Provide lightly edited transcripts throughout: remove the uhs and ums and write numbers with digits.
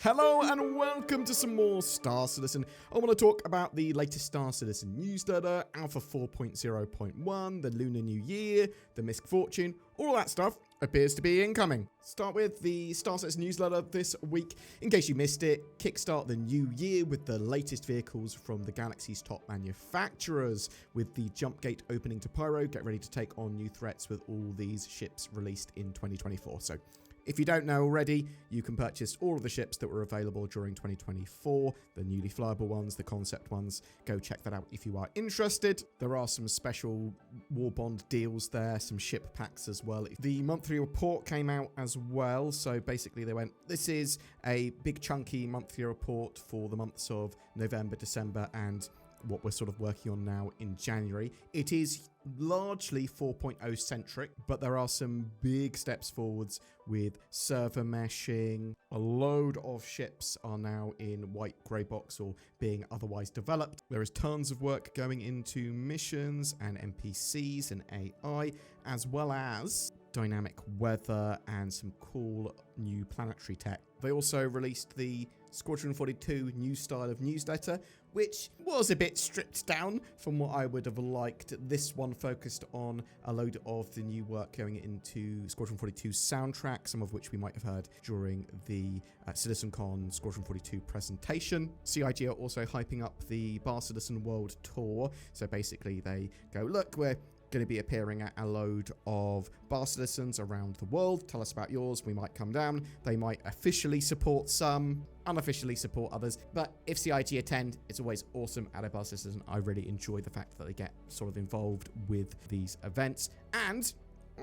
Hello and welcome to some more Star Citizen. I want to talk about the latest Star Citizen newsletter, Alpha 4.0.1, the Lunar New Year, the MISC Fortune, all that stuff appears to be incoming. Start with the Star Citizen newsletter this week. In case you missed it, kickstart the new year with the latest vehicles from the galaxy's top manufacturers. With the jump gate opening to Pyro, get ready to take on new threats with all these ships released in 2024. So if you don't know already, you can purchase all of the ships that were available during 2024, the newly flyable ones, the concept ones. Go check that out if you are interested. There are some special war bond deals there, some ship packs as well. The monthly report came out as well, so basically they went, this is a big chunky monthly report for the months of November, December, and what we're sort of working on now in January. It is largely 4.0 centric, but there are some big steps forwards with server meshing. A load of ships are now in white grey box or being otherwise developed. There is tons of work going into missions and NPCs and AI, as well as dynamic weather and some cool new planetary tech. They also released the Squadron 42 new style of newsletter, which was a bit stripped down from what I would have liked. This one focused on a load of the new work going into Squadron 42's soundtrack, some of which we might have heard during the CitizenCon Squadron 42 presentation. CIG are also hyping up the Bar Citizen World Tour. So basically they go, look, we're going to be appearing at a load of bar citizens around the world. Tell us about yours. We might come down. They might officially support some, unofficially support others. But if CIG attend, it's always awesome at a bar citizen. I really enjoy the fact that they get sort of involved with these events. And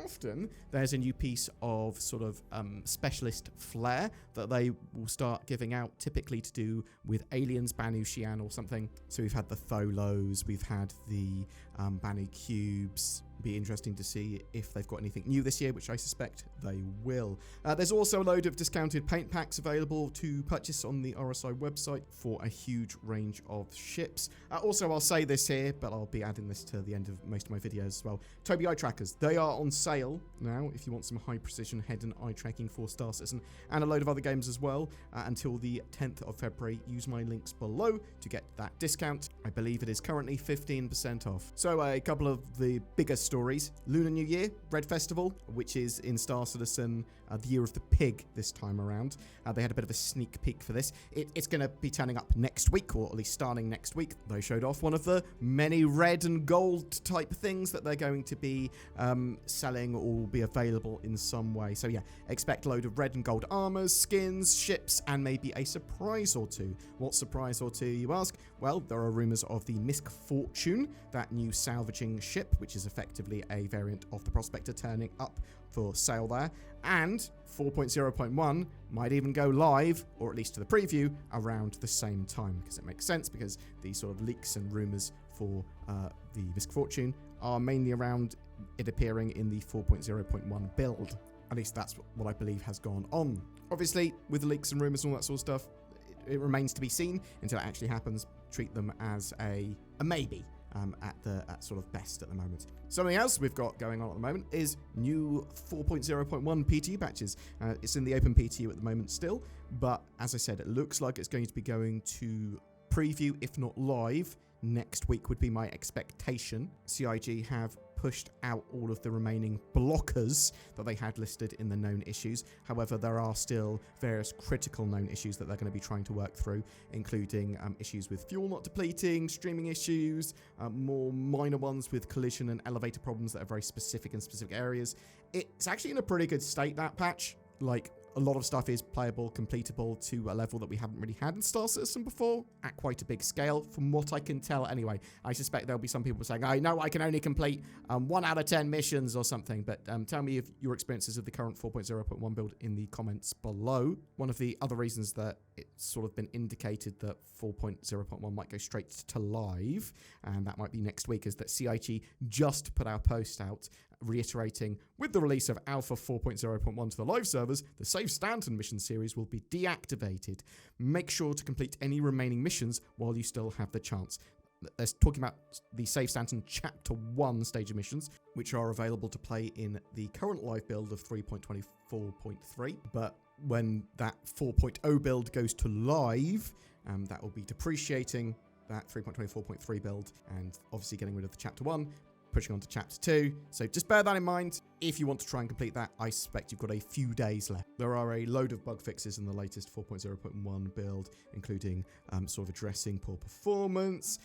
often there's a new piece of sort of specialist flair that they will start giving out, typically to do with aliens, Banu Shian or something. So we've had the Tholos, we've had the Banu Cubes. Be interesting to see if they've got anything new this year, which I suspect they will. There's also a load of discounted paint packs available to purchase on the RSI website for a huge range of ships. Also, I'll say this here, but I'll be adding this to the end of most of my videos as well. Tobii eye trackers, they are on sale now if you want some high precision head and eye tracking for Star Citizen and a load of other games as well until the 10th of February. Use my links below to get that discount. I believe it is currently 15% off. So a couple of the biggest stories. Lunar New Year, Red Festival, which is in Star Citizen, the Year of the Pig this time around. They had a bit of a sneak peek for this. It's going to be turning up next week, or at least starting next week. They showed off one of the many red and gold type things that they're going to be selling or will be available in some way. So yeah, expect a load of red and gold armors, skins, ships, and maybe a surprise or two. What surprise or two, you ask? Well, there are rumors of the MISC Fortune, that new salvaging ship, which is effectively a variant of the Prospector, turning up for sale there. And 4.0.1 might even go live, or at least to the preview, around the same time, because it makes sense, because these sort of leaks and rumors for the MISC Fortune are mainly around it appearing in the 4.0.1 build. At least that's what I believe has gone on. Obviously, with the leaks and rumors and all that sort of stuff, it remains to be seen until it actually happens. Treat them as a maybe. At sort of best at the moment. Something else we've got going on at the moment is new 4.0.1 PTU patches. It's in the open PTU at the moment still, but as I said, it looks like it's going to be going to preview, if not live, next week would be my expectation. CIG have pushed out all of the remaining blockers that they had listed in the known issues. However, there are still various critical known issues that they're going to be trying to work through, including issues with fuel not depleting, streaming issues, more minor ones with collision and elevator problems that are very specific in specific areas. It's actually in a pretty good state, that patch. Like, a lot of stuff is playable, completable to a level that we haven't really had in Star Citizen before, at quite a big scale, from what I can tell anyway. I suspect there'll be some people saying, I know I can only complete 1 out of 10 missions or something, but tell me if your experiences of the current 4.0.1 build in the comments below. One of the other reasons that it's sort of been indicated that 4.0.1 might go straight to live, and that might be next week, is that CIG just put our post out reiterating, with the release of Alpha 4.0.1 to the live servers, the Save Stanton mission series will be deactivated. Make sure to complete any remaining missions while you still have the chance. They're talking about the Save Stanton Chapter 1 stage of missions, which are available to play in the current live build of 3.24.3, but when that 4.0 build goes to live, that will be depreciating that 3.24.3 build and obviously getting rid of the chapter 1, pushing on to chapter 2. So just bear that in mind. If you want to try and complete that, I suspect you've got a few days left. There are a load of bug fixes in the latest 4.0.1 build, including sort of addressing poor performance,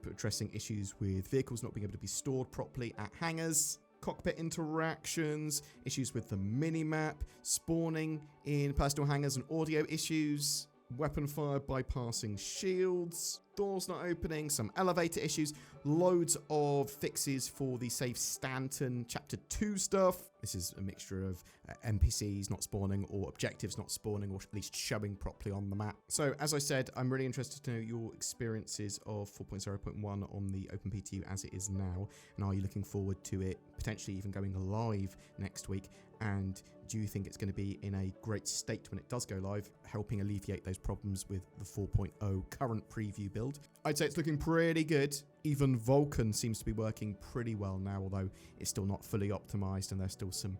addressing issues with vehicles not being able to be stored properly at hangars, cockpit interactions, issues with the minimap, spawning in personal hangars and audio issues, weapon fire bypassing shields, doors not opening, some elevator issues, loads of fixes for the Save Stanton Chapter 2 stuff. This is a mixture of NPCs not spawning or objectives not spawning or at least showing properly on the map. So as I said, I'm really interested to know your experiences of 4.0.1 on the OpenPTU as it is now, and are you looking forward to it potentially even going live next week? And do you think it's going to be in a great state when it does go live, helping alleviate those problems with the 4.0 current preview build? I'd say it's looking pretty good. Even Vulkan seems to be working pretty well now, although it's still not fully optimized and there's still some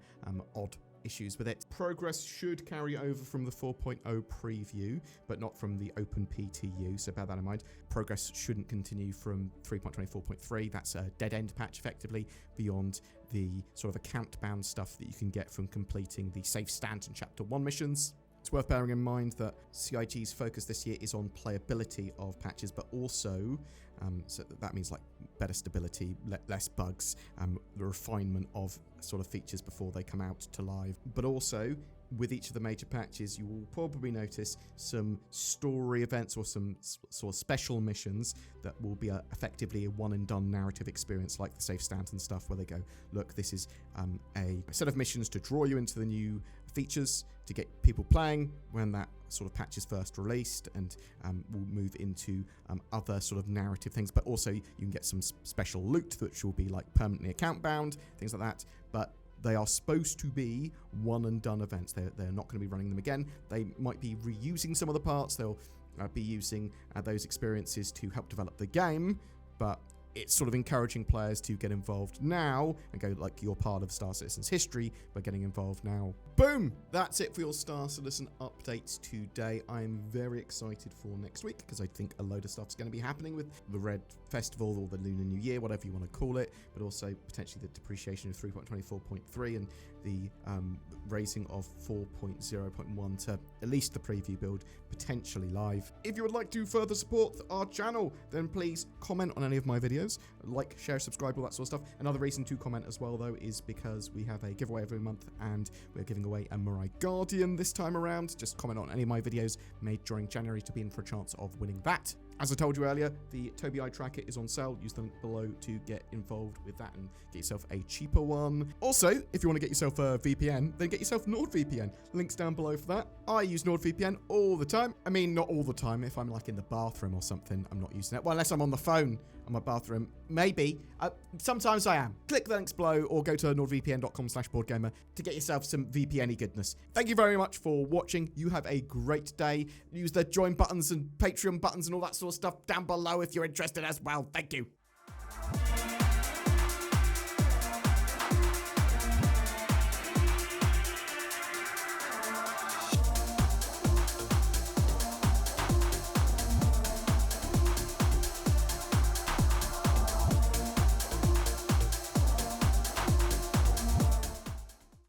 odd issues with it. Progress should carry over from the 4.0 preview, but not from the OpenPTU, so bear that in mind. Progress shouldn't continue from 3.24.3. That's a dead-end patch, effectively, beyond the sort of account-bound stuff that you can get from completing the Save Stanton Chapter 1 missions. It's worth bearing in mind that CIG's focus this year is on playability of patches, but also, so that means like better stability, less bugs, the refinement of sort of features before they come out to live. But also, with each of the major patches, you will probably notice some story events or some sort of special missions that will be effectively a one-and-done narrative experience, like the Save Stanton stuff, where they go, look, this is a set of missions to draw you into the new features to get people playing when that sort of patch is first released, and we'll move into other sort of narrative things, but also you can get some special loot which will be like permanently account bound, things like that. But they are supposed to be one and done events. They're not going to be running them again. They might be reusing some of the parts. They'll be using those experiences to help develop the game, but it's sort of encouraging players to get involved now and go, like, you're part of Star Citizen's history by getting involved now. Boom! That's it for your Star Citizen updates today. I'm very excited for next week because I think a load of stuff's going to be happening with the Red Festival or the Lunar New Year, whatever you want to call it, but also potentially the depreciation of 3.24.3 and the raising of 4.0.1 to at least the preview build, potentially live. If you would like to further support our channel, then please comment on any of my videos, like, share, subscribe, all that sort of stuff. Another reason to comment as well, though, is because we have a giveaway every month and we're giving away a Mirai Guardian this time around. Just comment on any of my videos made during January to be in for a chance of winning that. As I told you earlier, the Tobii Eye Tracker is on sale. Use the link below to get involved with that and get yourself a cheaper one. Also, if you want to get yourself a VPN, then get yourself NordVPN. Links down below for that. I use NordVPN all the time. I mean, not all the time. If I'm like in the bathroom or something, I'm not using it. Well, unless I'm on the phone on my bathroom, maybe. Sometimes I am. Click the links below or go to nordvpn.com/BoredGamer to get yourself some VPN-y goodness. Thank you very much for watching. You have a great day. Use the join buttons and Patreon buttons and all that sort of stuff down below if you're interested as well. Thank you.